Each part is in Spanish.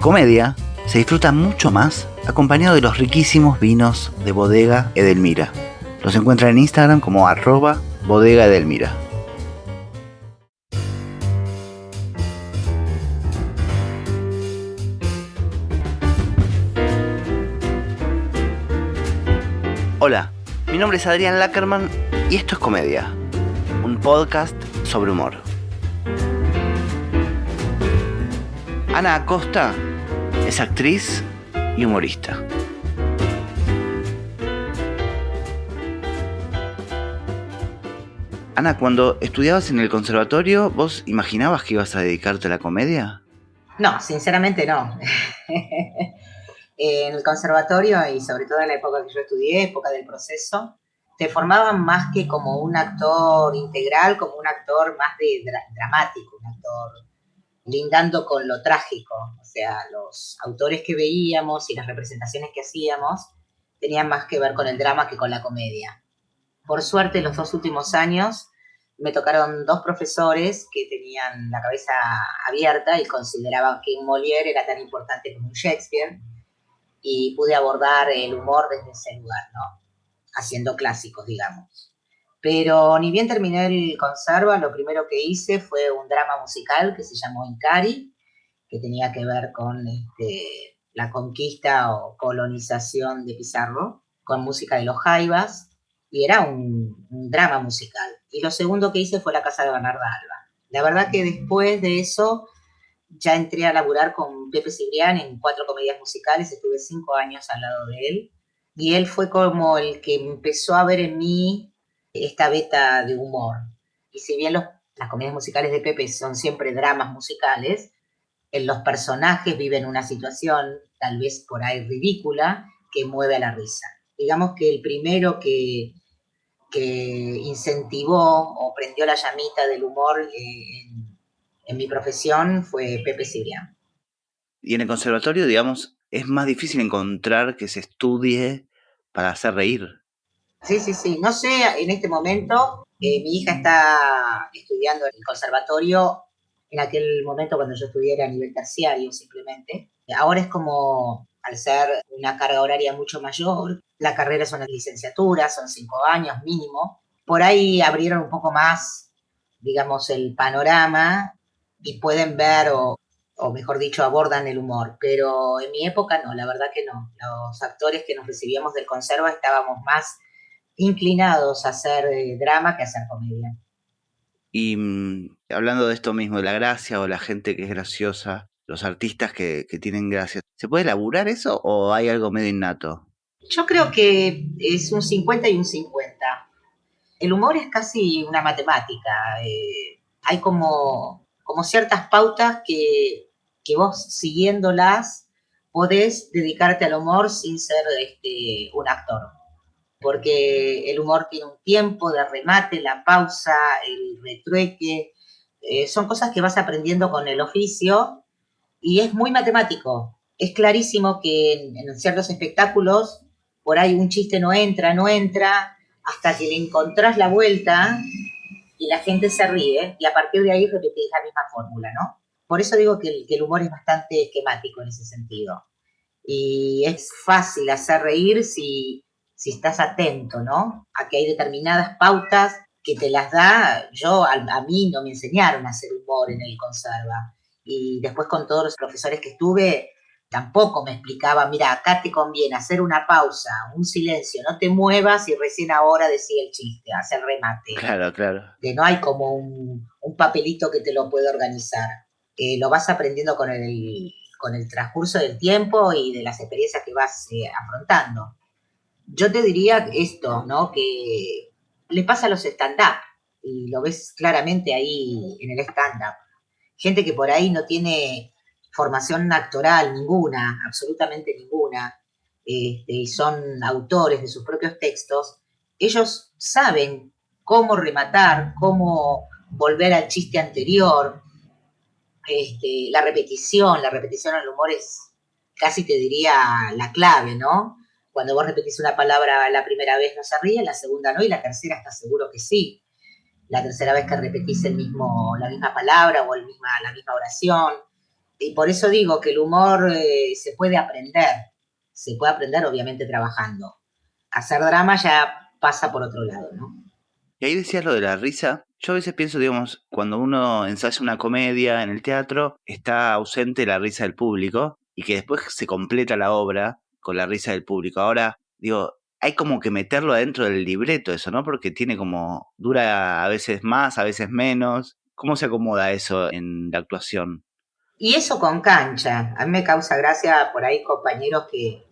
Comedia se disfruta mucho más acompañado de los riquísimos vinos de Bodega Edelmira. Los encuentran en Instagram como @bodegaedelmira. Hola, mi nombre es Adrián Lackerman y esto es Comedia, un podcast sobre humor. Ana Acosta es actriz y humorista. Ana, cuando estudiabas en el conservatorio, ¿vos imaginabas que ibas a dedicarte a la comedia? No, sinceramente no. En el conservatorio y sobre todo en la época que yo estudié, época del proceso, te formaban más que como un actor integral, como un actor más de dramático, un actor lindando con lo trágico. O sea, los autores que veíamos y las representaciones que hacíamos tenían más que ver con el drama que con la comedia. Por suerte, los 2 últimos años me tocaron 2 profesores que tenían la cabeza abierta y consideraban que un Molière era tan importante como un Shakespeare, y pude abordar el humor desde ese lugar, ¿no? Haciendo clásicos, digamos. Pero ni bien terminé el conserva, lo primero que hice fue un drama musical que se llamó Incari, que tenía que ver con la conquista o colonización de Pizarro, con música de los Jaivas, y era un drama musical. Y lo segundo que hice fue La Casa de Bernarda Alba. La verdad que después de eso ya entré a laburar con Pepe Cibrián en 4 comedias musicales, estuve 5 años al lado de él, y él fue como el que empezó a ver en mí esta beta de humor. Y si bien las comedias musicales de Pepe son siempre dramas musicales, en los personajes viven una situación, tal vez por ahí ridícula, que mueve a la risa. Digamos que el primero que incentivó o prendió la llamita del humor en mi profesión fue Pepe Cibrián. Y en el conservatorio, digamos, es más difícil encontrar que se estudie para hacer reír. Sí, sí, sí. No sé, en este momento, mi hija está estudiando en el conservatorio. En aquel momento, cuando yo estudié, era a nivel terciario simplemente. Ahora es como, al ser una carga horaria mucho mayor, la carrera es una licenciatura, son 5 años mínimo. Por ahí abrieron un poco más, digamos, el panorama y pueden ver o mejor dicho, abordan el humor. Pero en mi época no, la verdad que no. Los actores que nos recibíamos del conserva estábamos más inclinados a hacer drama que a hacer comedia. Y hablando de esto mismo, de la gracia o la gente que es graciosa, los artistas que tienen gracia, ¿se puede laburar eso o hay algo medio innato? Yo creo que es un 50 y un 50. El humor es casi una matemática. Hay como ciertas pautas que vos siguiéndolas podés dedicarte al humor sin ser un actor. Porque el humor tiene un tiempo de remate, la pausa, el retrueque, son cosas que vas aprendiendo con el oficio y es muy matemático. Es clarísimo que en ciertos espectáculos por ahí un chiste no entra, hasta que le encontrás la vuelta y la gente se ríe y a partir de ahí repetís la misma fórmula, ¿no? Por eso digo que el humor es bastante esquemático en ese sentido. Y es fácil hacer reír si estás atento, ¿no? A que hay determinadas pautas que te las da. A mí no me enseñaron a hacer humor en el conserva. Y después con todos los profesores que estuve, tampoco me explicaba, mira, acá te conviene hacer una pausa, un silencio, no te muevas y recién ahora decía el chiste, hacer remate. Claro, claro. Que no hay como un papelito que te lo puede organizar. Lo vas aprendiendo con el transcurso del tiempo y de las experiencias que vas afrontando. Yo te diría esto, ¿no? Que le pasa a los stand-up y lo ves claramente ahí en el stand-up. Gente que por ahí no tiene formación actoral ninguna, absolutamente ninguna, y son autores de sus propios textos, ellos saben cómo rematar, cómo volver al chiste anterior, la repetición al humor es casi te diría la clave, ¿no? Cuando vos repetís una palabra la primera vez no se ríe, la segunda no, y la tercera estás seguro que sí. La tercera vez que repetís la misma palabra o la misma oración. Y por eso digo que el humor se puede aprender obviamente trabajando. Hacer drama ya pasa por otro lado, ¿no? Y ahí decías lo de la risa. Yo a veces pienso, digamos, cuando uno ensaya una comedia en el teatro, está ausente la risa del público y que después se completa la obra con la risa del público. Ahora, digo, hay como que meterlo adentro del libreto eso, ¿no? Porque tiene como, dura a veces más, a veces menos. ¿Cómo se acomoda eso en la actuación? Y eso con cancha. A mí me causa gracia por ahí compañeros que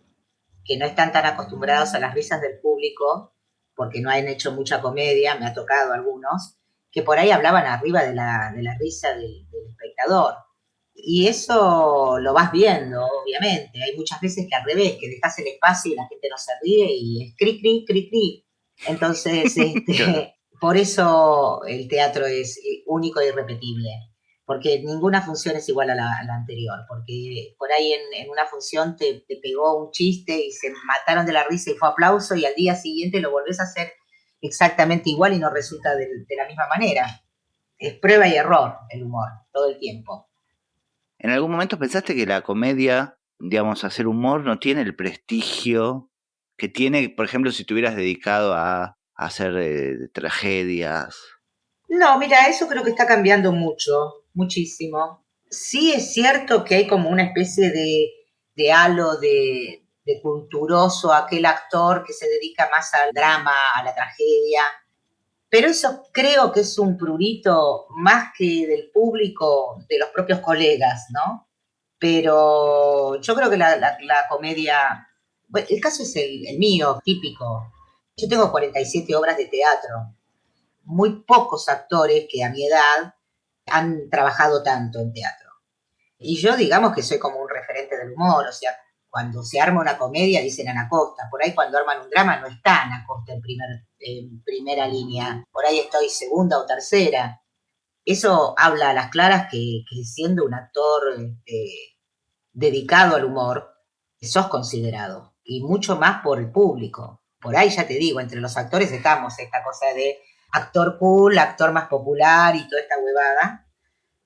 no están tan acostumbrados a las risas del público, porque no han hecho mucha comedia, me ha tocado algunos, que por ahí hablaban arriba de la risa del espectador. Y eso lo vas viendo, obviamente. Hay muchas veces que al revés, que dejas el espacio y la gente no se ríe y es cri, cri, cri, cri. Entonces, Claro. por eso el teatro es único e irrepetible, porque ninguna función es igual a la anterior, porque por ahí en una función te pegó un chiste y se mataron de la risa y fue aplauso y al día siguiente lo volvés a hacer exactamente igual y no resulta de la misma manera. Es prueba y error el humor, todo el tiempo. ¿En algún momento pensaste que la comedia, digamos, hacer humor no tiene el prestigio que tiene, por ejemplo, si te hubieras dedicado a hacer tragedias? No, mira, eso creo que está cambiando mucho, muchísimo. Sí es cierto que hay como una especie de halo de culturoso, aquel actor que se dedica más al drama, a la tragedia, pero eso creo que es un prurito más que del público, de los propios colegas, ¿no? Pero yo creo que la comedia, bueno, el caso es el mío, típico. Yo tengo 47 obras de teatro, muy pocos actores que a mi edad han trabajado tanto en teatro. Y yo digamos que soy como un referente del humor, o sea, cuando se arma una comedia dicen Ana Costa, por ahí cuando arman un drama no está Ana Costa en primera línea, por ahí estoy segunda o tercera. Eso habla a las claras que siendo un actor dedicado al humor, sos considerado, y mucho más por el público. Por ahí ya te digo, entre los actores estamos esta cosa de actor cool, actor más popular y toda esta huevada,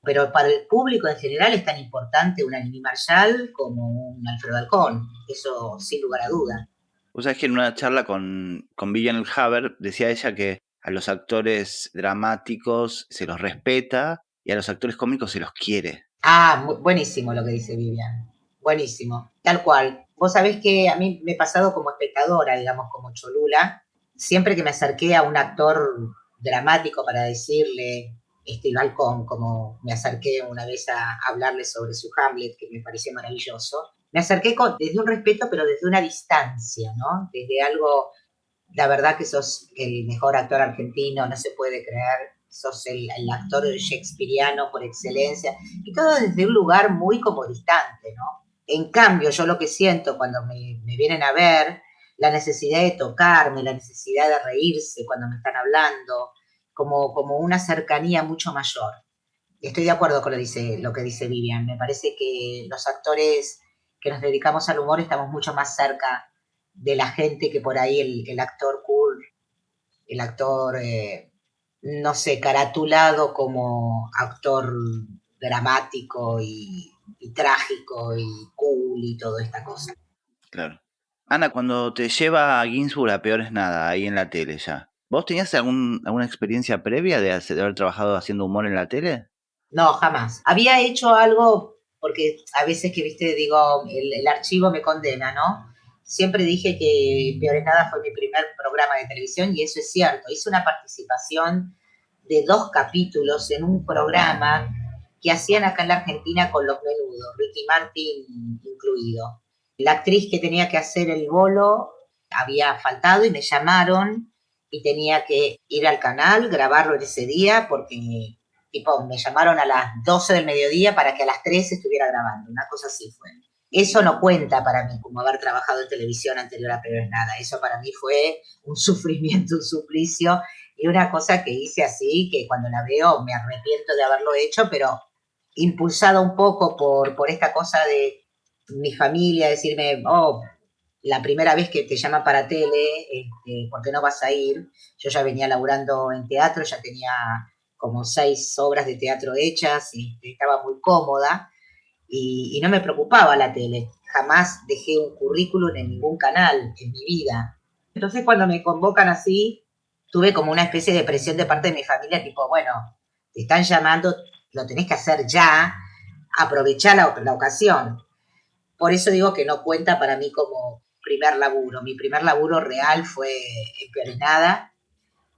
pero para el público en general es tan importante un Annie Marshall como un Alfredo Alcón, eso sin lugar a duda. Vos sabés que en una charla con Vivian Haber decía ella que a los actores dramáticos se los respeta y a los actores cómicos se los quiere. Ah, buenísimo lo que dice Vivian, buenísimo, tal cual. Vos sabés que a mí me he pasado como espectadora, digamos, como Cholula, siempre que me acerqué a un actor dramático para decirle, Balcón, como me acerqué una vez a hablarle sobre su Hamlet, que me pareció maravilloso, me acerqué desde un respeto, pero desde una distancia, ¿no? Desde algo, la verdad que sos el mejor actor argentino, no se puede creer, sos el actor shakespeariano por excelencia, y todo desde un lugar muy como distante, ¿no? En cambio, yo lo que siento cuando me vienen a ver, la necesidad de tocarme, la necesidad de reírse cuando me están hablando, como una cercanía mucho mayor. Estoy de acuerdo con lo que dice Vivian. Me parece que los actores que nos dedicamos al humor estamos mucho más cerca de la gente que por ahí el actor cool, el actor, no sé, caratulado como actor dramático y trágico y cool y toda esta cosa. Claro. Ana, cuando te lleva a Ginsburg a Peor es Nada, ahí en la tele ya, ¿vos tenías alguna experiencia previa de haber trabajado haciendo humor en la tele? No, jamás. Había hecho algo, porque a veces que, viste, digo, el archivo me condena, ¿no? Siempre dije que Peor es Nada fue mi primer programa de televisión y eso es cierto. Hice una participación de 2 capítulos en un programa que hacían acá en la Argentina con los menudos, Ricky Martin incluido. La actriz que tenía que hacer el bolo había faltado y me llamaron y tenía que ir al canal, grabarlo en ese día porque tipo, me llamaron a las 12 del mediodía para que a las 3 estuviera grabando, una cosa así fue. Eso no cuenta para mí como haber trabajado en televisión anterior a Pero es Nada. Eso para mí fue un sufrimiento, un suplicio y una cosa que hice así, que cuando la veo me arrepiento de haberlo hecho, pero impulsada un poco por esta cosa de mi familia, decirme, oh, la primera vez que te llama para tele, ¿por qué no vas a ir? Yo ya venía laburando en teatro, ya tenía como 6 obras de teatro hechas y estaba muy cómoda. y no me preocupaba la tele. Jamás dejé un currículum en ningún canal en mi vida. Entonces cuando me convocan así, tuve como una especie de presión de parte de mi familia, tipo, bueno, te están llamando, lo tenés que hacer ya, aprovechar la ocasión. Por eso digo que no cuenta para mí como primer laburo. Mi primer laburo real fue en Peor es Nada,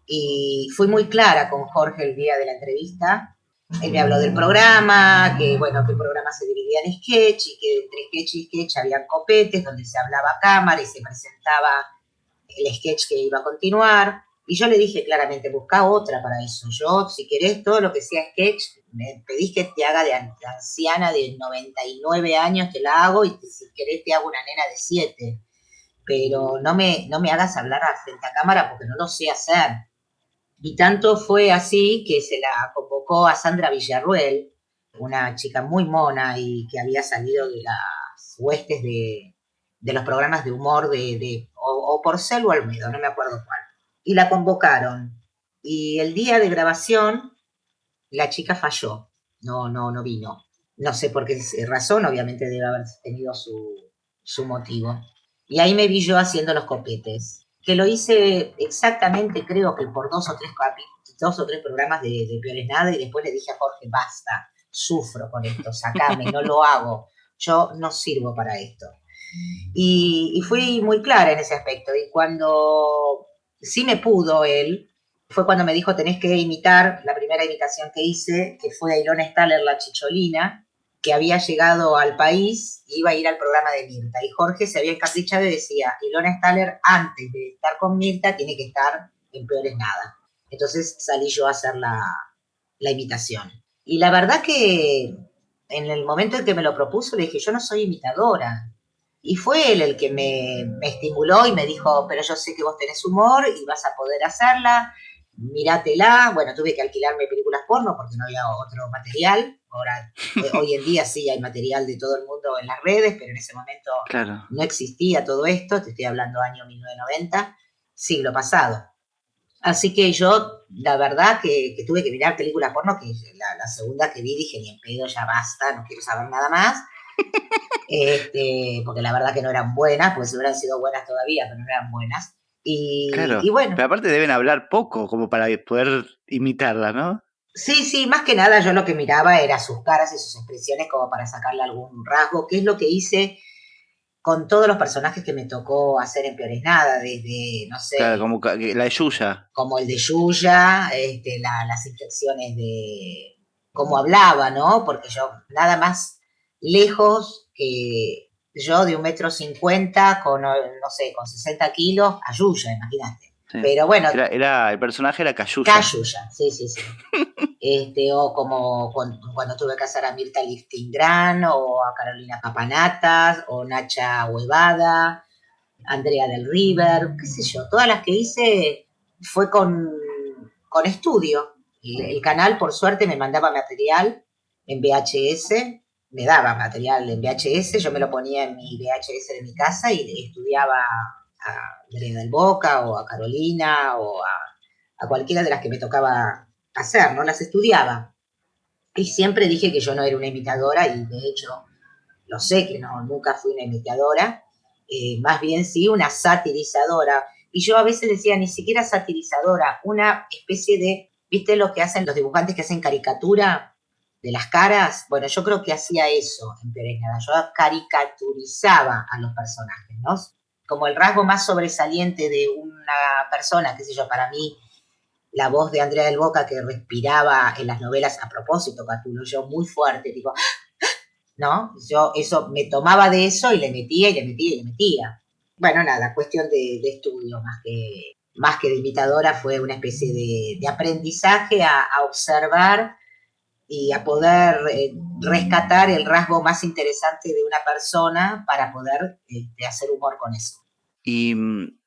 y fui muy clara con Jorge el día de la entrevista. Él me habló del programa, que bueno, que el programa se dividía en sketch y que entre sketch y sketch había copetes donde se hablaba a cámara y se presentaba el sketch que iba a continuar. Y yo le dije claramente, busca otra para eso. Yo, si querés todo lo que sea sketch, me pedís que te haga de anciana de 99 años, te la hago, y si querés te hago una nena de 7. Pero no me hagas hablar frente a cámara porque no lo sé hacer. Y tanto fue así que se la convocó a Sandra Villarruel, una chica muy mona y que había salido de las huestes de los programas de humor o Porcel o Almedo, no me acuerdo cuál. Y la convocaron. Y el día de grabación, la chica falló. No vino. No sé por qué razón, obviamente debe haber tenido su motivo. Y ahí me vi yo haciendo los copetes, que lo hice exactamente, creo que por dos o tres programas de Peor es Nada, y después le dije a Jorge, basta, sufro con esto, sacame, no lo hago, yo no sirvo para esto. Y fui muy clara en ese aspecto. Y cuando sí me pudo él, fue cuando me dijo, tenés que imitar, la primera imitación que hice, que fue a Ilona Staller, la chicholina, que había llegado al país y iba a ir al programa de Mirta. Y Jorge se había encaprichado y decía, Ilona Staller, antes de estar con Mirta, tiene que estar en Peor es Nada. Entonces salí yo a hacer la imitación. Y la verdad que en el momento en que me lo propuso, le dije, yo no soy imitadora. Y fue él el que me estimuló y me dijo, pero yo sé que vos tenés humor y vas a poder hacerla, míratela. Bueno, tuve que alquilarme películas porno porque no había otro material. Ahora, hoy en día sí hay material de todo el mundo en las redes, pero en ese momento Claro. no existía todo esto. Te estoy hablando año 1990, siglo pasado. Así que yo, la verdad, que tuve que mirar películas porno, que la segunda que vi dije, ni en pedo, ya basta, no quiero saber nada más. Porque la verdad que no eran buenas, pues si hubieran sido buenas todavía, pero no eran buenas. Y Claro, bueno, pero aparte deben hablar poco como para poder imitarla, ¿no? sí, más que nada yo lo que miraba era sus caras y sus expresiones como para sacarle algún rasgo, que es lo que hice con todos los personajes que me tocó hacer en Peor es Nada, desde, no Claro, sé, como la de Yuya. como el de Yuya, las inflexiones de cómo hablaba, ¿no? Porque yo nada más lejos que yo de 1,50 m con, no sé, con 60 kilos, a Yuya, imagínate. Sí. Pero bueno, El personaje era Cayuya. Cayuya, sí. O como cuando tuve que hacer a Mirta Liftingran, o a Carolina Papanatas, o Nacha Huevada, Andrea del River, qué sé yo, todas las que hice fue con estudio. El canal, por suerte, me mandaba material en VHS, me daba material en VHS, yo me lo ponía en mi VHS de mi casa y estudiaba a Andrea del Boca o a Carolina o a cualquiera de las que me tocaba hacer, ¿no? Las estudiaba. Y siempre dije que yo no era una imitadora y de hecho lo sé que no, nunca fui una imitadora, más bien sí una satirizadora. Y yo a veces decía, ni siquiera satirizadora, una especie de, ¿viste lo que hacen los dibujantes que hacen caricatura de las caras? Bueno, yo creo que hacía eso en Peor es Nada, yo caricaturizaba a los personajes, ¿no? Como el rasgo más sobresaliente de una persona, qué sé yo, para mí, la voz de Andrea del Boca que respiraba en las novelas a propósito, Catulo, yo muy fuerte, digo, ¿no? Yo eso me tomaba de eso y le metía y le metía y le metía. Bueno, nada, cuestión de estudio más que de imitadora, fue una especie de aprendizaje a observar y a poder rescatar el rasgo más interesante de una persona para poder hacer humor con eso. Y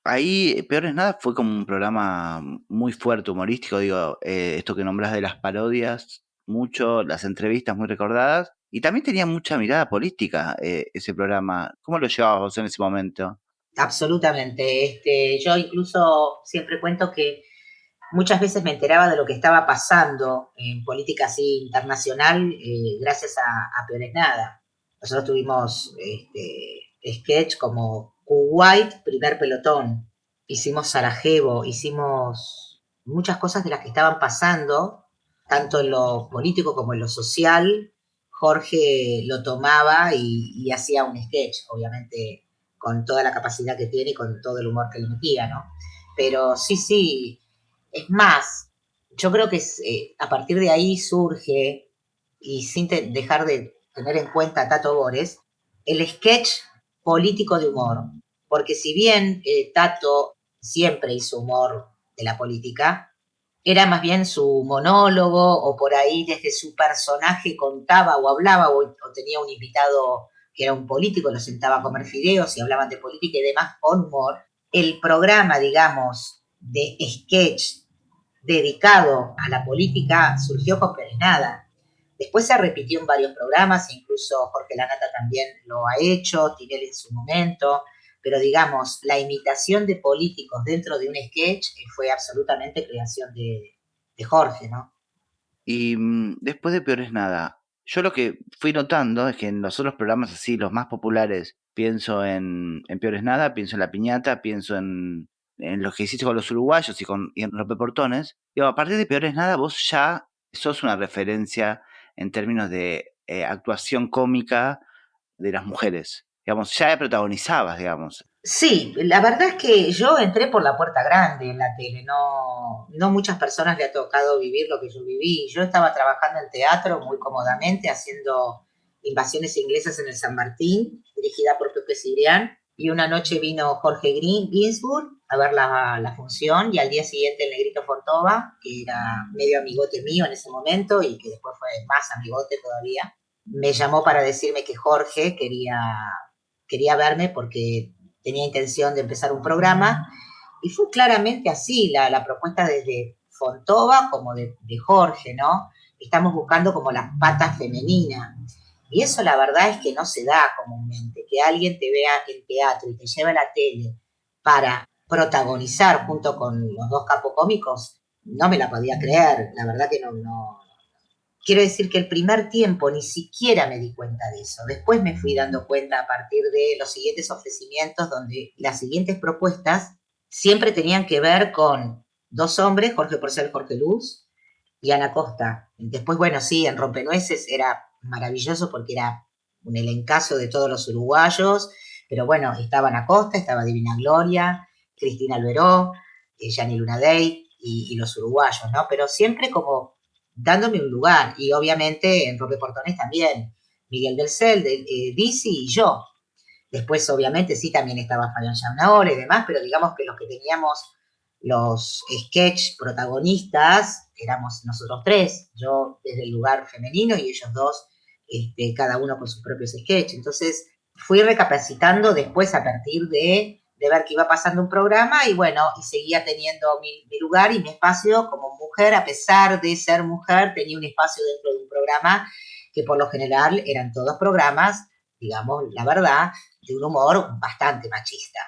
ahí, Peor es Nada fue como un programa muy fuerte, humorístico, digo, esto que nombras de las parodias, mucho, las entrevistas muy recordadas, y también tenía mucha mirada política ese programa. ¿Cómo lo llevabas vos en ese momento? Absolutamente. Yo incluso siempre cuento que muchas veces me enteraba de lo que estaba pasando en política así internacional gracias a Peor es Nada. Nosotros tuvimos sketch como Kuwait, primer pelotón, hicimos Sarajevo, hicimos muchas cosas de las que estaban pasando, tanto en lo político como en lo social. Jorge lo tomaba y hacía un sketch, obviamente con toda la capacidad que tiene y con todo el humor que le metía, ¿no? Pero sí, sí, es más, yo creo que a partir de ahí surge, y sin dejar de tener en cuenta a Tato Bores, el sketch político de humor. Porque si bien Tato siempre hizo humor de la política, era más bien su monólogo o por ahí desde su personaje contaba o hablaba o tenía un invitado que era un político, lo sentaba a comer fideos y hablaban de política y demás con humor. El programa, digamos, de sketch dedicado a la política surgió con Pérez Nada. Después se repitió en varios programas, incluso Jorge Lanata también lo ha hecho, Tinelli en su momento, pero digamos, la imitación de políticos dentro de un sketch fue absolutamente creación de Jorge, ¿no? Y después de Peor es Nada, yo lo que fui notando es que en los otros programas así, los más populares, pienso en Peor es Nada, pienso en La Piñata, pienso en lo que hiciste con los uruguayos y en Rompeportones. Digo, a partir de Peor es Nada, vos ya sos una referencia en términos de actuación cómica de las mujeres. Digamos, ya protagonizabas, digamos. Sí, la verdad es que yo entré por la puerta grande en la tele, no muchas personas le ha tocado vivir lo que yo viví. Yo estaba trabajando en teatro muy cómodamente, haciendo Invasiones Inglesas en el San Martín, dirigida por Pepe Cibrián, y una noche vino Jorge Ginsburg a ver la función, y al día siguiente el Negrito Fontova, que era medio amigote mío en ese momento y que después fue más amigote todavía, me llamó para decirme que Jorge quería verme porque tenía intención de empezar un programa y fue claramente así la propuesta desde Fontova como de Jorge, ¿no? Estamos buscando como las patas femeninas. Y eso la verdad es que no se da comúnmente, que alguien te vea en teatro y te lleve a la tele para protagonizar junto con los dos capocómicos, no me la podía creer, la verdad que no, quiero decir que el primer tiempo ni siquiera me di cuenta de eso. Después me fui dando cuenta a partir de los siguientes ofrecimientos, donde las siguientes propuestas siempre tenían que ver con dos hombres, Jorge Porcel, Jorge Luz y Ana Costa. Después, bueno, sí, en Rompenueces era maravilloso porque era un elencazo de todos los uruguayos, pero bueno, estaba Ana Costa, estaba Divina Gloria, Cristina Alberó, Yanni Lunadei y los uruguayos, ¿no? Pero siempre como dándome un lugar, y obviamente en Rompeportones también, Miguel del Cel, Dizzy y yo. Después, obviamente, sí, también estaba Fabián Yaunahora y demás, pero digamos que los que teníamos los sketch protagonistas éramos nosotros tres, yo desde el lugar femenino y ellos dos, cada uno con sus propios sketch. Entonces, fui recapacitando después a partir de ver que iba pasando un programa y bueno, y seguía teniendo mi lugar y mi espacio como mujer, a pesar de ser mujer, tenía un espacio dentro de un programa que por lo general eran todos programas, digamos, la verdad, de un humor bastante machista.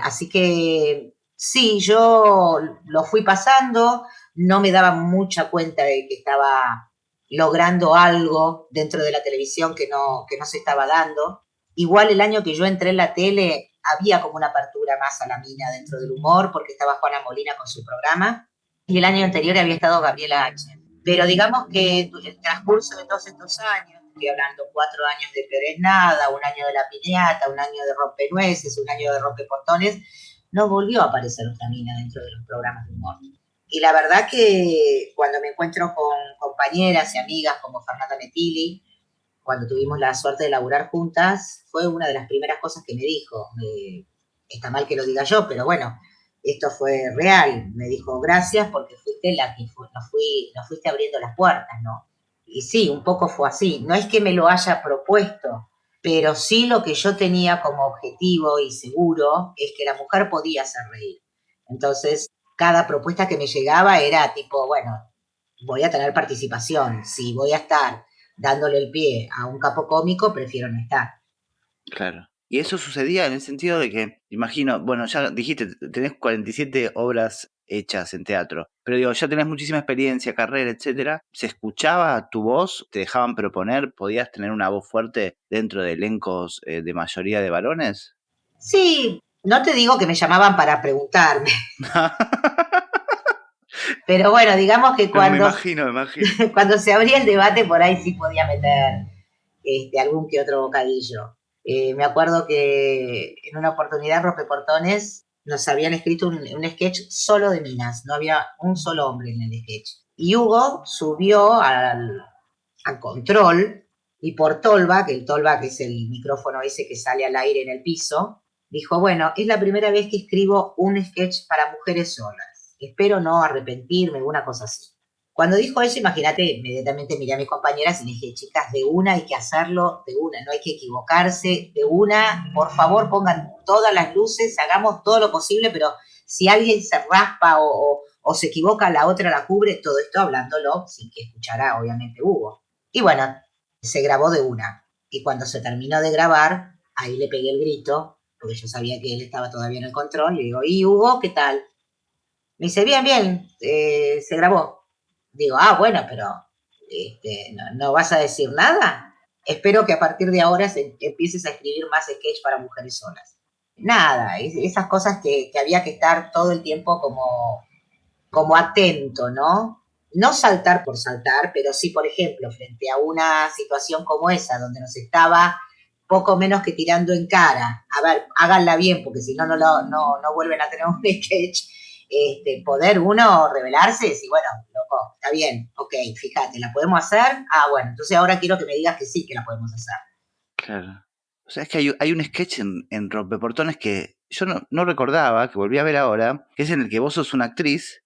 Así que sí, yo lo fui pasando, no me daba mucha cuenta de que estaba logrando algo dentro de la televisión que no se estaba dando. Igual el año que yo entré en la tele había como una apertura más a la mina dentro del humor, porque estaba Juana Molina con su programa, y el año anterior había estado Gabriela H. Pero digamos que el transcurso de todos estos años, estoy hablando 4 años de Pérez Nada, un año de La Piñata, un año de Rompenueces, un año de Rompeportones, no volvió a aparecer otra mina dentro de los programas de humor. Y la verdad que cuando me encuentro con compañeras y amigas como Fernanda Metilli, cuando tuvimos la suerte de laburar juntas, fue una de las primeras cosas que me dijo. Está mal que lo diga yo, pero bueno, esto fue real. Me dijo, gracias porque fuiste la que nos fuiste abriendo las puertas, ¿no? Y sí, un poco fue así. No es que me lo haya propuesto, pero sí lo que yo tenía como objetivo y seguro es que la mujer podía hacer reír. Entonces, cada propuesta que me llegaba era tipo, bueno, voy a tener participación. Si voy a estar dándole el pie a un capo cómico, prefiero no estar. Claro. Y eso sucedía en el sentido de que, imagino, bueno, ya dijiste, tenés 47 obras hechas en teatro. Pero digo, ya tenés muchísima experiencia, carrera, etcétera. ¿Se escuchaba tu voz? ¿Te dejaban proponer? ¿Podías tener una voz fuerte dentro de elencos de mayoría de varones? Sí, no te digo que me llamaban para preguntarme, pero bueno, digamos que No, me imagino, me imagino. cuando se abría el debate por ahí sí podía meter algún que otro bocadillo. Me acuerdo que en una oportunidad Rompeportones nos habían escrito un sketch solo de minas, no había un solo hombre en el sketch. Y Hugo subió al control y por Tollback, el Tollback es el micrófono ese que sale al aire en el piso, dijo, bueno, es la primera vez que escribo un sketch para mujeres solas. Espero no arrepentirme, una cosa así. Cuando dijo eso, imagínate, inmediatamente miré a mis compañeras y les dije, chicas, de una hay que hacerlo, de una, no hay que equivocarse, de una, por favor pongan todas las luces, hagamos todo lo posible, pero si alguien se raspa o se equivoca, la otra la cubre, todo esto hablándolo sin que escuchara, obviamente, Hugo. Y bueno, se grabó de una. Y cuando se terminó de grabar, ahí le pegué el grito, porque yo sabía que él estaba todavía en el control, y digo, ¿y Hugo qué tal? Me dice, bien, bien, se grabó. Digo, bueno, pero ¿no vas a decir nada? Espero que a partir de ahora empieces a escribir más sketch para mujeres solas. Nada, esas cosas que había que estar todo el tiempo como atento, ¿no? No saltar por saltar, pero sí, por ejemplo, frente a una situación como esa, donde nos estaba poco menos que tirando en cara, a ver, háganla bien, porque si no, no vuelven a tener un sketch, poder uno revelarse y decir, bueno, loco, está bien, ok, fíjate, ¿la podemos hacer? Bueno, entonces ahora quiero que me digas que sí, que la podemos hacer. Claro. O sea, es que hay un sketch en Rompeportones que yo no recordaba, que volví a ver ahora, que es en el que vos sos una actriz.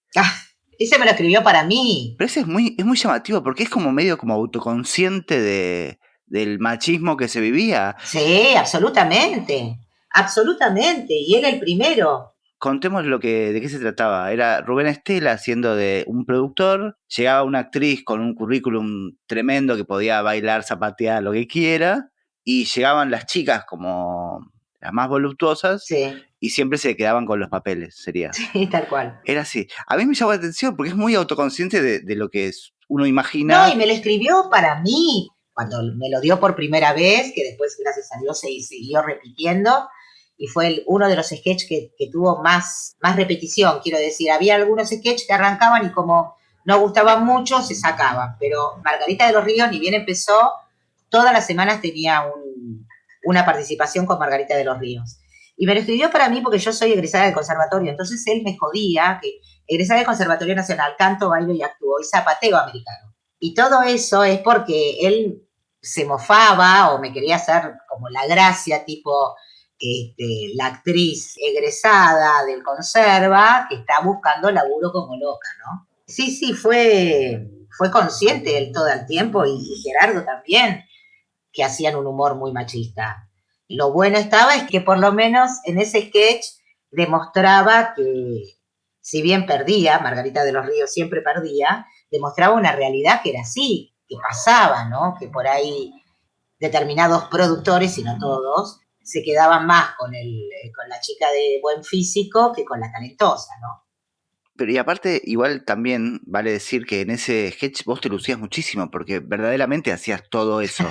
Ese me lo escribió para mí. Pero ese es muy llamativo porque es como medio como autoconsciente del machismo que se vivía. Sí, absolutamente. Absolutamente. Y él el primero. Contemos de qué se trataba. Era Rubén Estela haciendo de un productor, llegaba una actriz con un currículum tremendo que podía bailar, zapatear, lo que quiera, y llegaban las chicas como las más voluptuosas Sí, y siempre se quedaban con los papeles, sería. sí, tal cual. Era así. A mí me llamó la atención porque es muy autoconsciente de lo que uno No, y imagina. me lo escribió para mí, cuando me lo dio por primera vez, que después, gracias a Dios, se siguió repitiendo, y fue uno de los sketches que tuvo más repetición, quiero decir. Había algunos sketches que arrancaban y como no gustaban mucho, se sacaban, pero Margarita de los Ríos, ni bien empezó, todas las semanas tenía una participación con Margarita de los Ríos. Y me lo escribió para mí porque yo soy egresada del conservatorio, entonces él me jodía que egresada del Conservatorio Nacional, canto, bailo y actúo, y zapateo americano. Y todo eso es porque él se mofaba o me quería hacer como la gracia, tipo la actriz egresada del conserva que está buscando laburo como loca, ¿no? Sí, sí, fue consciente él todo el tiempo y Gerardo también, que hacían un humor muy machista. Lo bueno estaba es que por lo menos en ese sketch demostraba que, si bien perdía, Margarita de los Ríos siempre perdía, demostraba una realidad que era así, que pasaba, ¿no? Que por ahí determinados productores, y no todos, se quedaban más con la chica de buen físico que con la talentosa, ¿no? Pero y aparte, igual también vale decir que en ese sketch vos te lucías muchísimo porque verdaderamente hacías todo eso.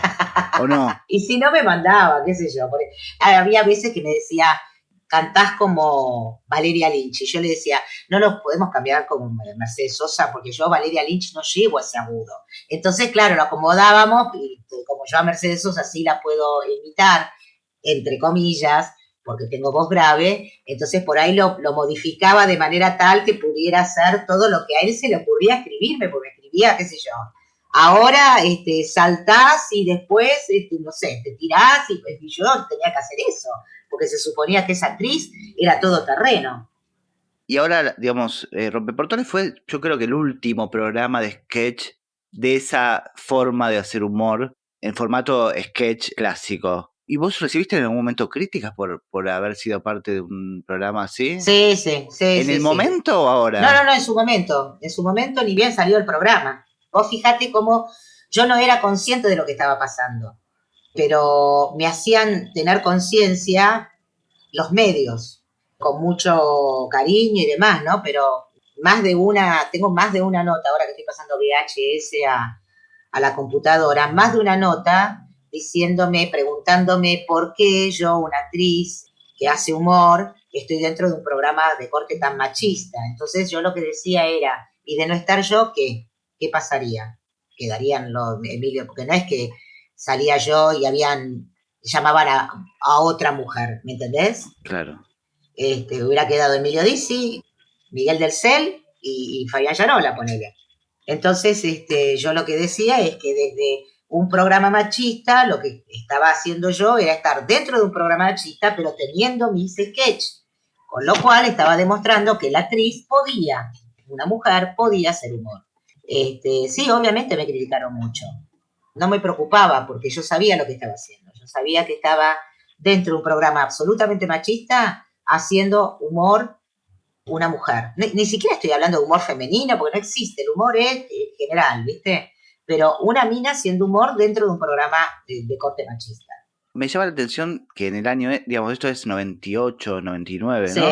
¿O no? Y si no me mandaba, qué sé yo. Porque había veces que me decía, cantás como Valeria Lynch. Y yo le decía, no lo podemos cambiar como Mercedes Sosa, porque yo Valeria Lynch no llego a ese agudo. Entonces, claro, lo acomodábamos, y como yo a Mercedes Sosa sí la puedo imitar, entre comillas, porque tengo voz grave, entonces por ahí lo modificaba de manera tal que pudiera hacer todo lo que a él se le ocurría escribirme, porque escribía, qué sé yo, ahora saltás y después, no sé, te tirás y yo tenía que hacer eso, porque se suponía que esa actriz era todo terreno. Y ahora, digamos, Rompeportones fue, yo creo que el último programa de sketch de esa forma de hacer humor en formato sketch clásico. ¿Y vos recibiste en algún momento críticas por haber sido parte de un programa así? Sí, sí, sí, ¿En el sí, sí. momento o No, no, ahora? no, en su momento ni bien salió el programa. Vos fijate cómo yo no era consciente de lo que estaba pasando, pero me hacían tener conciencia los medios, con mucho cariño y demás, ¿no? Pero tengo más de una nota, ahora que estoy pasando VHS a la computadora, más de una nota diciéndome, preguntándome por qué yo, una actriz que hace humor, estoy dentro de un programa de corte tan machista. Entonces yo lo que decía era, y de no estar yo, ¿qué pasaría? Quedarían los Emilio, porque no es que salía yo y llamaban a otra mujer, ¿me entendés? Claro. Hubiera quedado Emilio Dizzi, Miguel del Cel y Fabián Llarola, ponele. Entonces, yo lo que decía es que desde un programa machista, lo que estaba haciendo yo era estar dentro de un programa machista, pero teniendo mis sketches. Con lo cual estaba demostrando que la actriz podía, una mujer podía hacer humor. Sí, obviamente me criticaron mucho. No me preocupaba porque yo sabía lo que estaba haciendo. Yo sabía que estaba dentro de un programa absolutamente machista haciendo humor una mujer. Ni siquiera estoy hablando de humor femenino, porque no existe, el humor es general, ¿viste? Pero una mina haciendo humor dentro de un programa de corte machista. Me llama la atención que en el año, digamos, esto es 98, 99, Sí, ¿no?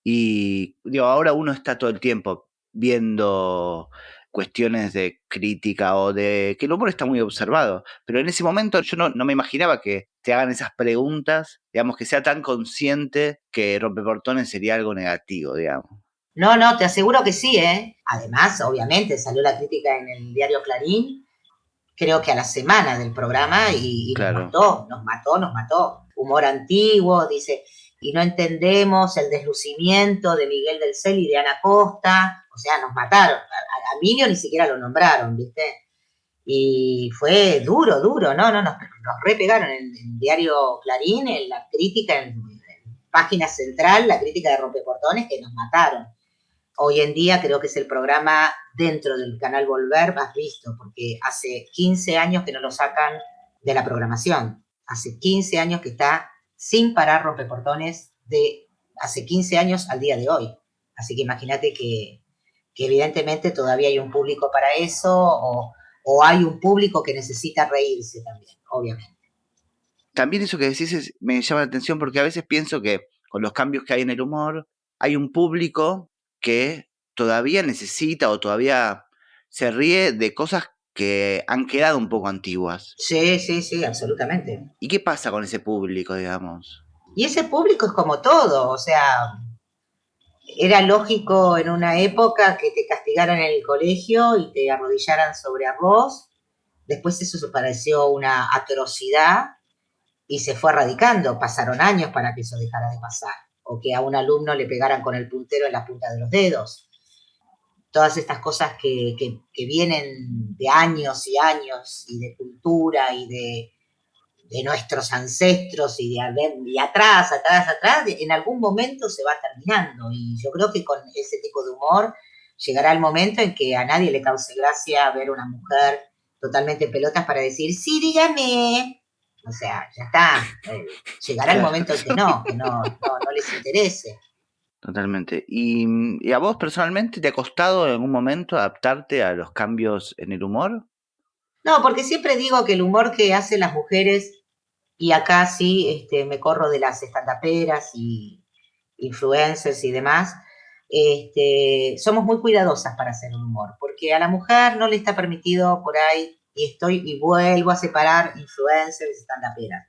Y digo, ahora uno está todo el tiempo viendo cuestiones de crítica o de que el humor está muy observado, pero en ese momento yo no me imaginaba que te hagan esas preguntas, digamos, que sea tan consciente que rompeportones sería algo negativo, digamos. no, te aseguro que sí, ¿eh? Además, obviamente, salió la crítica en el diario Clarín, creo que a la semana del programa y nos Claro, mató, nos mató, nos mató. Humor antiguo, dice, y no entendemos el deslucimiento de Miguel del Cel y de Ana Costa, o sea, nos mataron. A Minio ni siquiera lo nombraron, ¿viste? Y fue duro, duro, nos repegaron en el diario Clarín, en la crítica, en página central, la crítica de Rompeportones, que nos mataron. Hoy en día creo que es el programa dentro del canal Volver más visto, porque hace 15 años que no lo sacan de la programación. Hace 15 años que está sin parar Rompeportones de hace 15 años al día de hoy. Así que imagínate que evidentemente todavía hay un público para eso o hay un público que necesita reírse también, obviamente. también eso que decís me llama la atención porque a veces pienso que con los cambios que hay en el humor, hay un público que todavía necesita o todavía se ríe de cosas que han quedado un poco antiguas. Sí, sí, sí, absolutamente. ¿Y qué pasa con ese público, digamos? Y ese público es como todo, o sea, era lógico en una época que te castigaran en el colegio y te arrodillaran sobre arroz. Después eso se pareció una atrocidad y se fue erradicando. Pasaron años para que eso dejara de pasar. O que a un alumno le pegaran con el puntero en la punta de los dedos. Todas estas cosas que vienen de años y años y de cultura y de nuestros ancestros y atrás, atrás, atrás, en algún momento se va terminando. Y yo creo que con ese tipo de humor llegará el momento en que a nadie le cause gracia ver una mujer totalmente en pelotas para decir, sí, dígame. O sea, ya está. Llegará el Claro, momento en que no les interese. totalmente. ¿Y a vos personalmente te ha costado en algún momento adaptarte a los cambios en el humor? No, porque siempre digo que el humor que hacen las mujeres, y acá sí me corro de las estandaperas y influencers y demás, somos muy cuidadosas para hacer un humor, porque a la mujer no le está permitido por ahí, y vuelvo a separar influencers y estandaperas.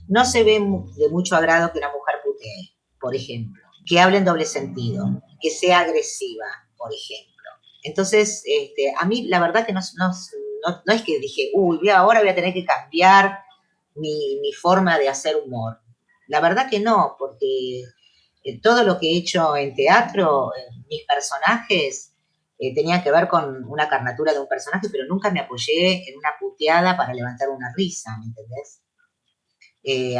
No se ve de mucho agrado que una mujer putee, por ejemplo, que hable en doble sentido, que sea agresiva, por ejemplo. Entonces, a mí la verdad que no es que dije, uy, ahora voy a tener que cambiar mi forma de hacer humor. La verdad que no, porque todo lo que he hecho en teatro, mis personajes, tenían que ver con una carnatura de un personaje, pero nunca me apoyé en una puteada para levantar una risa, ¿me entendés?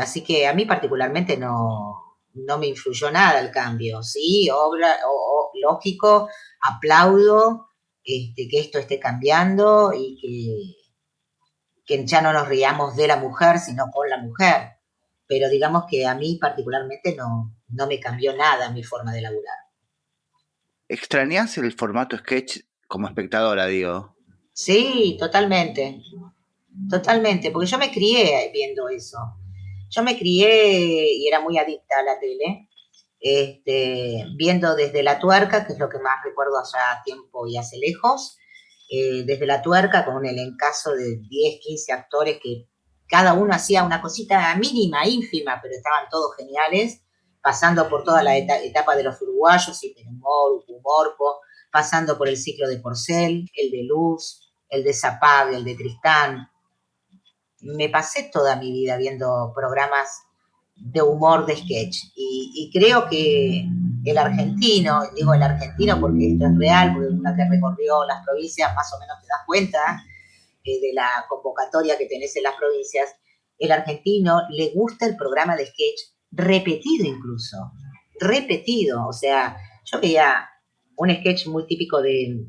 Así que a mí particularmente no me influyó nada el cambio. Sí, lógico, aplaudo que esto esté cambiando y que ya no nos riamos de la mujer, sino con la mujer. Pero digamos que a mí particularmente no me cambió nada mi forma de laburar. ¿Extrañás el formato sketch como espectadora, digo? Sí, totalmente, totalmente, porque yo me crié viendo eso. Yo me crié y era muy adicta a la tele. viendo desde La Tuerca, que es lo que más recuerdo allá a tiempo y hace lejos, desde La Tuerca con un elencazo de 10, 15 actores que cada uno hacía una cosita mínima, ínfima, pero estaban todos geniales, pasando por toda la etapa de los uruguayos, Hiperhumor, Humorpo, pasando por el ciclo de Porcel, el de Luz, el de Zapag, el de Tristán. Me pasé toda mi vida viendo programas de humor de sketch y creo que el argentino, digo el argentino porque esto es real, porque una que recorrió las provincias más o menos te das cuenta de la convocatoria que tenés en las provincias, el argentino le gusta el programa de sketch repetido incluso, repetido, o sea, yo veía un sketch muy típico de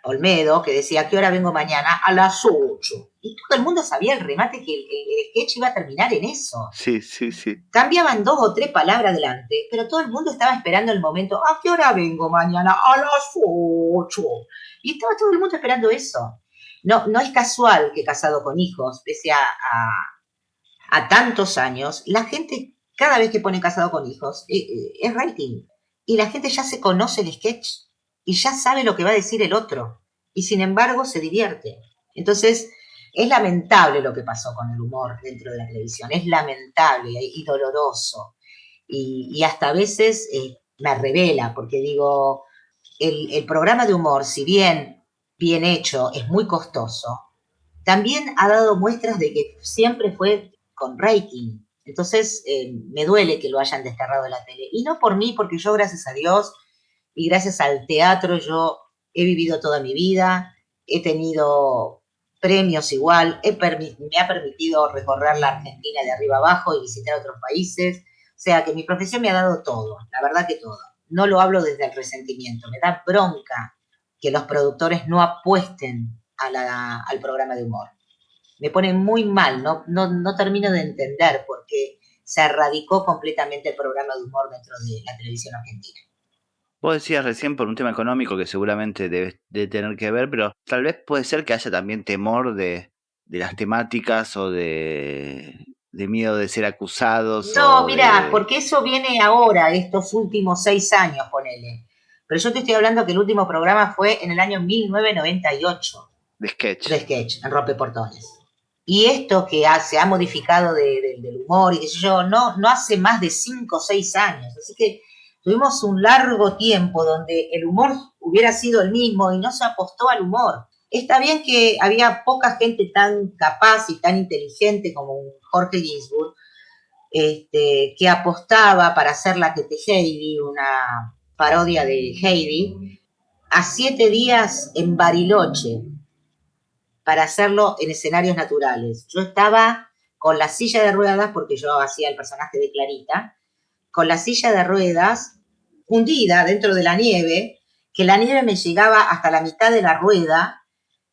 Olmedo, que decía, ¿a qué hora vengo mañana? A las 8. Y todo el mundo sabía el remate que el sketch iba a terminar en eso. Sí, sí, sí. Cambiaban 2 o 3 palabras delante, pero todo el mundo estaba esperando el momento, ¿a qué hora vengo mañana? A las 8. Y estaba todo el mundo esperando eso. No, no es casual que Casado con Hijos, pese a tantos años, la gente, cada vez que pone Casado con Hijos, es rating. Y la gente ya se conoce el sketch y ya sabe lo que va a decir el otro. Y sin embargo se divierte. Entonces, es lamentable lo que pasó con el humor dentro de la televisión. Es lamentable y doloroso. Y hasta a veces me revela, porque digo, el programa de humor, si bien hecho, es muy costoso, también ha dado muestras de que siempre fue con rating. Entonces, me duele que lo hayan desterrado de la tele. Y no por mí, porque yo, gracias a Dios y gracias al teatro, yo he vivido toda mi vida, he tenido premios igual, me ha permitido recorrer la Argentina de arriba abajo y visitar otros países. O sea, que mi profesión me ha dado todo, la verdad que todo. No lo hablo desde el resentimiento, me da bronca que los productores no apuesten al programa de humor. Me pone muy mal, no termino de entender por qué se erradicó completamente el programa de humor dentro de la televisión argentina. Vos decías recién por un tema económico que seguramente debe de tener que ver, pero tal vez puede ser que haya también temor de las temáticas o de miedo de ser acusados No, o mira, de porque eso viene ahora, estos últimos 6 años, ponele. Pero yo te estoy hablando que el último programa fue en el año 1998 de sketch. sketch, en Rompeportones. Y esto que se ha modificado del humor y qué sé yo, no hace más de 5 o 6 años. Así que tuvimos un largo tiempo donde el humor hubiera sido el mismo y no se apostó al humor. Está bien que había poca gente tan capaz y tan inteligente como un Jorge Ginsburg, que apostaba para hacer la que te Heidi, una parodia de Heidi, a 7 días en Bariloche, para hacerlo en escenarios naturales. Yo estaba con la silla de ruedas, porque yo hacía el personaje de Clarita, con la silla de ruedas hundida dentro de la nieve, que la nieve me llegaba hasta la mitad de la rueda,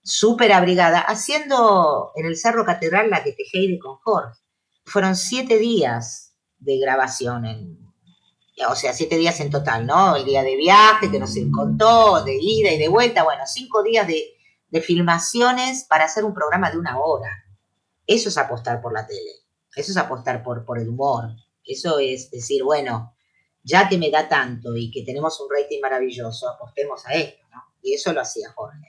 súper abrigada, haciendo en el Cerro Catedral la que Tejede con Jorge. Fueron 7 días de grabación, o sea, 7 días en total, ¿no? El día de viaje que nos contó, de ida y de vuelta, bueno, 5 días de filmaciones para hacer un programa de 1 hora. Eso es apostar por la tele, eso es apostar por el humor, eso es decir, bueno, ya que me da tanto y que tenemos un rating maravilloso, apostemos a esto, ¿no? Y eso lo hacía Jorge.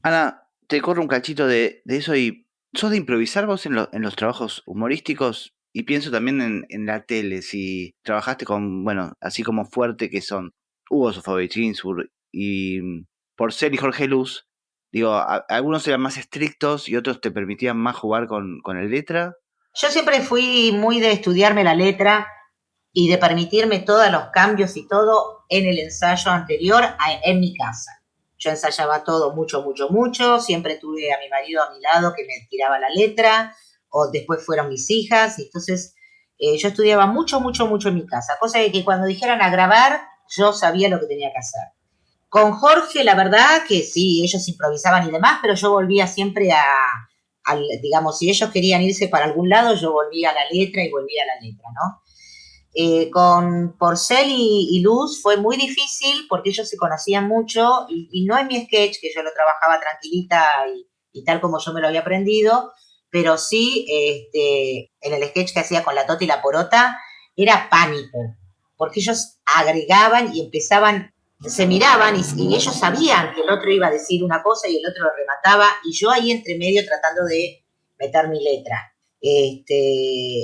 Ana, te corro un cachito de eso y ¿sos de improvisar vos en los trabajos humorísticos? Y pienso también en la tele, si trabajaste con, bueno, así como fuerte que son Hugo Sofovich, Ginsburg y Porcel y Jorge Luz, digo, algunos eran más estrictos y otros te permitían más jugar con el letra. Yo siempre fui muy de estudiarme la letra y de permitirme todos los cambios y todo en el ensayo anterior en mi casa. Yo ensayaba todo mucho, mucho, mucho, siempre tuve a mi marido a mi lado que me tiraba la letra, o después fueron mis hijas, y entonces yo estudiaba mucho, mucho, mucho en mi casa, cosa de que cuando dijeran a grabar, yo sabía lo que tenía que hacer. Con Jorge, la verdad que sí, ellos improvisaban y demás, pero yo volvía siempre digamos, si ellos querían irse para algún lado, yo volvía a la letra y volvía a la letra, ¿no? Con Porcel y Luz fue muy difícil porque ellos se conocían mucho y no en mi sketch, que yo lo trabajaba tranquilita y tal como yo me lo había aprendido, pero sí en el sketch que hacía con la Tota y la Porota era pánico, porque ellos agregaban y empezaban, se miraban y ellos sabían que el otro iba a decir una cosa y el otro lo remataba, y yo ahí entre medio tratando de meter mi letra.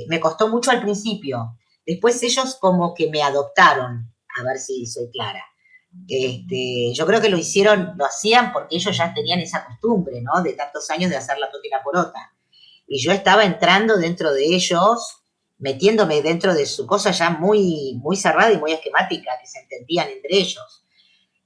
Me costó mucho al principio. Después ellos como que me adoptaron, a ver si soy clara. Yo creo que lo hacían porque ellos ya tenían esa costumbre, ¿no? De tantos años de hacer la tota y la porota. Y yo estaba entrando dentro de ellos, metiéndome dentro de su cosa ya muy, muy cerrada y muy esquemática, que se entendían entre ellos.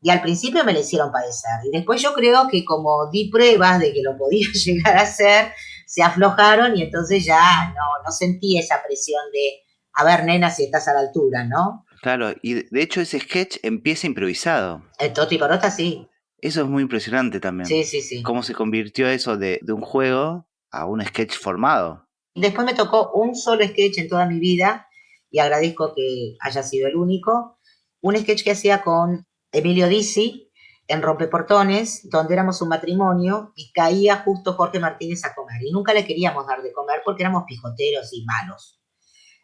Y al principio me lo hicieron padecer. Y después yo creo que como di pruebas de que lo podía llegar a hacer, se aflojaron y entonces ya no sentí esa presión de, a ver, nena, si estás a la altura, ¿no? Claro, y de hecho ese sketch empieza improvisado. El Toti Porota sí. Eso es muy impresionante también. Sí, sí, sí. Cómo se convirtió eso de un juego a un sketch formado. Después me tocó un solo sketch en toda mi vida y agradezco que haya sido el único. Un sketch que hacía con Emilio Dizzi en Rompeportones, donde éramos un matrimonio y caía justo Jorge Martínez a comer. Y nunca le queríamos dar de comer porque éramos pijoteros y malos.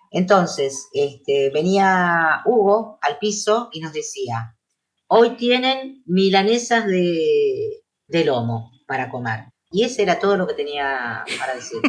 Entonces, venía Hugo al piso y nos decía, hoy tienen milanesas de lomo para comer. Y ese era todo lo que tenía para decir.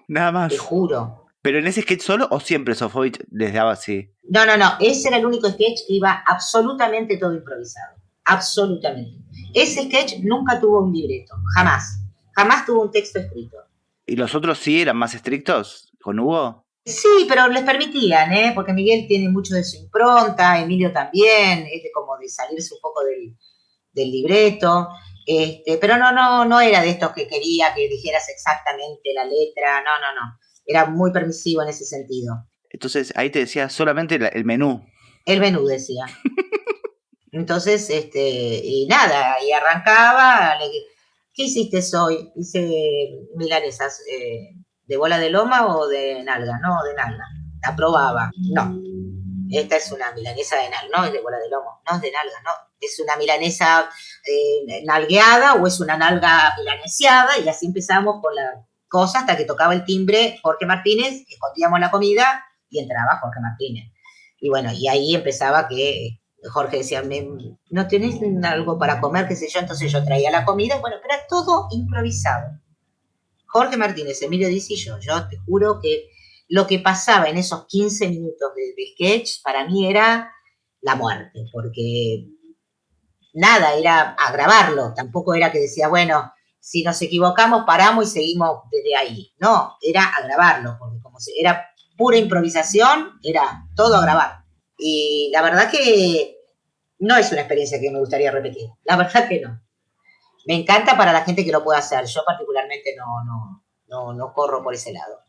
Nada Te más. juro. ¿Pero en ese sketch solo o siempre Sofovich les daba así? No, ese era el único sketch que iba absolutamente todo improvisado. Absolutamente. Ese sketch nunca tuvo un libreto, jamás. Jamás tuvo un texto escrito. ¿Y los otros sí eran más estrictos con Hugo? Sí, pero les permitían, ¿eh? Porque Miguel tiene mucho de su impronta, Emilio también, es de como de salirse un poco del libreto. Pero no era de estos que quería que dijeras exactamente la letra, no. Era muy permisivo en ese sentido. Entonces ahí te decía solamente el menú. El menú decía. Entonces, y nada, y arrancaba, ¿qué hiciste hoy? Hice milanesas, ¿de bola de loma o de nalga? No, de nalga. La probaba. No, esta es una milanesa de nalga, no es de bola de lomo, no es de nalga, no. Es una milanesa nalgueada o es una nalga milaneseada, y así empezamos con la cosa hasta que tocaba el timbre Jorge Martínez, escondíamos la comida y entraba Jorge Martínez. Y bueno, y ahí empezaba que Jorge decía, ¿no tenés algo para comer, qué sé yo? Entonces yo traía la comida, bueno, pero era todo improvisado. Jorge Martínez, Emilio Dizzi y yo te juro que lo que pasaba en esos 15 minutos de sketch para mí era la muerte, porque nada, era a grabarlo, tampoco era que decía, bueno, si nos equivocamos paramos y seguimos desde ahí. No, era a grabarlo, porque como era pura improvisación, era todo a grabar. Y la verdad que no es una experiencia que me gustaría repetir, la verdad que no. Me encanta para la gente que lo pueda hacer, yo particularmente no corro por ese lado.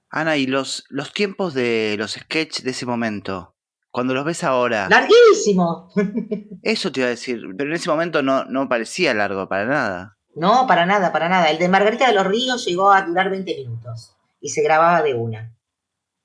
Ana, ¿y los tiempos de los sketches de ese momento? Cuando los ves ahora, ¡Larguísimo! eso te iba a decir, pero en ese momento no parecía largo para nada. No, para nada, para nada. El de Margarita de los Ríos llegó a durar 20 minutos y se grababa de una.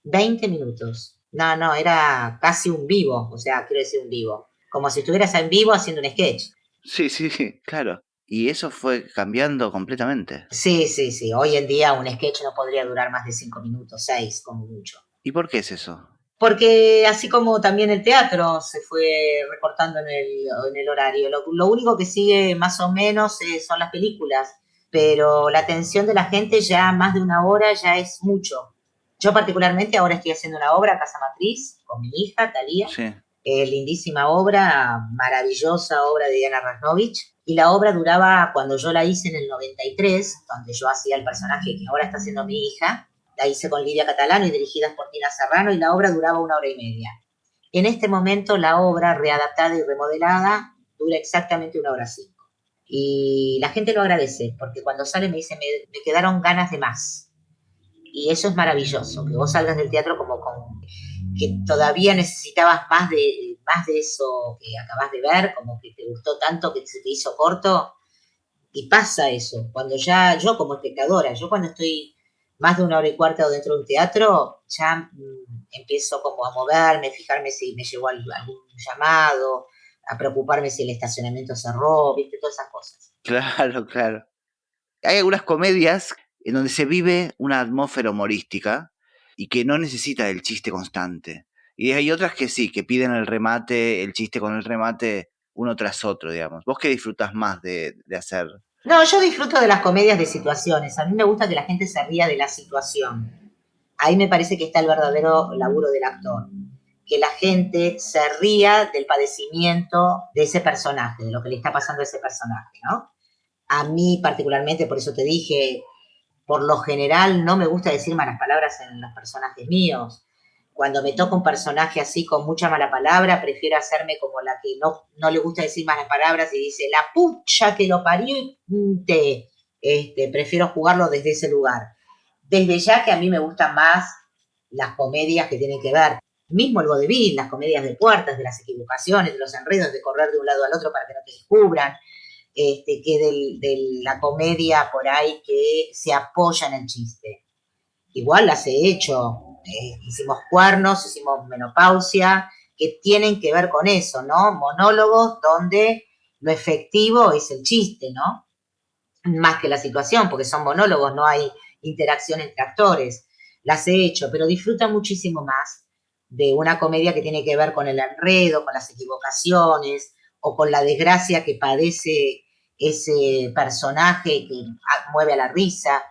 20 minutos. No, era casi un vivo, o sea, quiero decir un vivo. Como si estuvieras en vivo haciendo un sketch. Sí, sí, claro. Y eso fue cambiando completamente. Sí. Hoy en día un sketch no podría durar más de 5 minutos, 6 como mucho. ¿Y por qué es eso? Porque así como también el teatro se fue recortando en el horario, lo único que sigue más o menos son las películas, pero la atención de la gente ya más de una hora ya es mucho. Yo particularmente ahora estoy haciendo una obra, Casa Matriz, con mi hija, Talía, Sí. lindísima obra, maravillosa obra de Diana Rasnovich, y la obra duraba, cuando yo la hice en el 93, donde yo hacía el personaje que ahora está haciendo mi hija, la hice con Lidia Catalano y dirigidas por Tina Serrano, y la obra duraba 1 hora y media. En este momento la obra, readaptada y remodelada, dura exactamente 1 hora 5. Y la gente lo agradece, porque cuando sale me dice, me quedaron ganas de más. Y eso es maravilloso, que vos salgas del teatro como con que todavía necesitabas más de eso que acabas de ver, como que te gustó tanto que se te hizo corto. Y pasa eso, cuando ya yo como espectadora, yo cuando estoy más de 1 hora y cuarto dentro de un teatro, ya empiezo como a moverme, fijarme si me llegó algún llamado, a preocuparme si el estacionamiento cerró, viste, todas esas cosas. Claro, claro. Hay algunas comedias en donde se vive una atmósfera humorística y que no necesita del chiste constante. Y hay otras que sí, que piden el remate, el chiste con el remate uno tras otro, digamos. ¿Vos qué disfrutás más de hacer? No, yo disfruto de las comedias de situaciones. A mí me gusta que la gente se ría de la situación. Ahí me parece que está el verdadero laburo del actor. Que la gente se ría del padecimiento de ese personaje, de lo que le está pasando a ese personaje, ¿no? A mí particularmente, por eso te dije, por lo general no me gusta decir malas palabras en los personajes míos. Cuando me toca un personaje así con mucha mala palabra, prefiero hacerme como la que no le gusta decir malas palabras y dice, la pucha que lo parió y prefiero jugarlo desde ese lugar. Desde ya que a mí me gustan más las comedias que tienen que ver, mismo el vodevil, las comedias de puertas, de las equivocaciones, de los enredos, de correr de un lado al otro para que no te descubran, que de la comedia por ahí que se apoya en el chiste. Igual las he hecho, hicimos Cuernos, hicimos Menopausia, que tienen que ver con eso, ¿no? Monólogos donde lo efectivo es el chiste, ¿no? Más que la situación, porque son monólogos, no hay interacción entre actores. Las he hecho, pero disfruta muchísimo más de una comedia que tiene que ver con el enredo, con las equivocaciones o con la desgracia que padece ese personaje que mueve a la risa.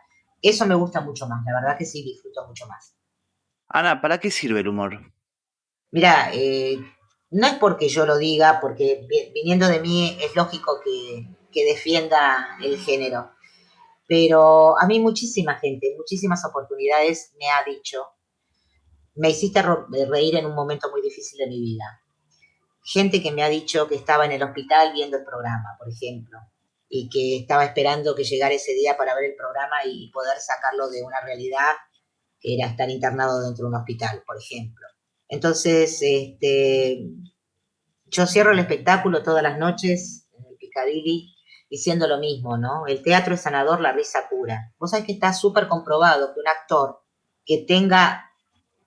Eso me gusta mucho más, la verdad que sí, disfruto mucho más. Ana, ¿para qué sirve el humor? Mira, no es porque yo lo diga, porque viniendo de mí es lógico que defienda el género, pero a mí muchísima gente, muchísimas oportunidades me ha dicho, me hiciste reír en un momento muy difícil de mi vida. Gente que me ha dicho que estaba en el hospital viendo el programa, por ejemplo, y que estaba esperando que llegara ese día para ver el programa y poder sacarlo de una realidad que era estar internado dentro de un hospital, por ejemplo. Entonces, yo cierro el espectáculo todas las noches en el Piccadilly diciendo lo mismo, ¿no? El teatro es sanador, la risa cura. Vos sabés que está súper comprobado que un actor que tenga,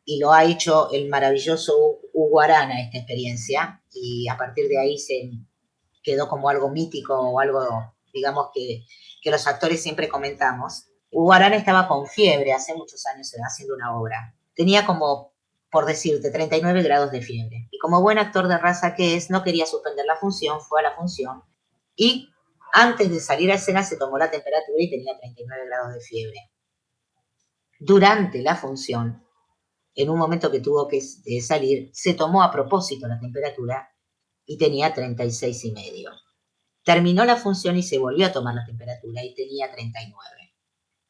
y lo ha hecho el maravilloso Hugo Arana esta experiencia, y a partir de ahí se quedó como algo mítico o algo, digamos, que los actores siempre comentamos. Hugo Arana estaba con fiebre hace muchos años haciendo una obra. Tenía como, por decirte, 39 grados de fiebre. Y como buen actor de raza que es, no quería suspender la función, fue a la función y antes de salir a escena se tomó la temperatura y tenía 39 grados de fiebre. Durante la función, en un momento que tuvo que salir, se tomó a propósito la temperatura y tenía 36,5. Terminó la función y se volvió a tomar la temperatura y tenía 39.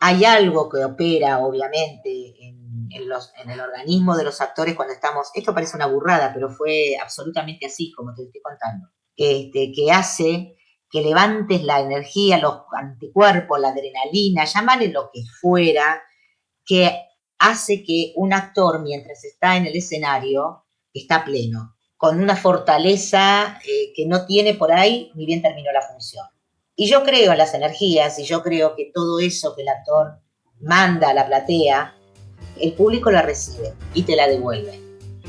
Hay algo que opera, obviamente, en el organismo de los actores cuando estamos, esto parece una burrada, pero fue absolutamente así, como te estoy contando, que hace que levantes la energía, los anticuerpos, la adrenalina, llámale lo que fuera, que hace que un actor, mientras está en el escenario, está pleno, con una fortaleza que no tiene por ahí ni bien terminó la función. Y yo creo en las energías y yo creo que todo eso que el actor manda a la platea, el público la recibe y te la devuelve.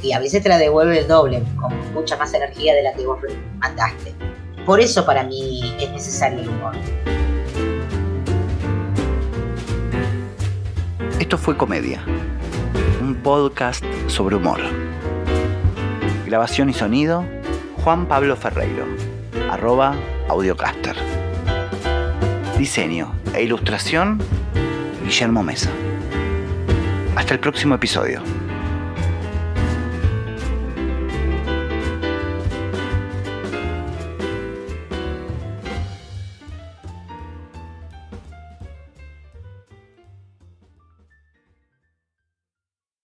Y a veces te la devuelve el doble, con mucha más energía de la que vos mandaste. Por eso para mí es necesario el humor. Esto fue Comedia, un podcast sobre humor. Grabación y sonido, Juan Pablo Ferreiro, @audiocaster. Diseño e ilustración, Guillermo Mesa. Hasta el próximo episodio.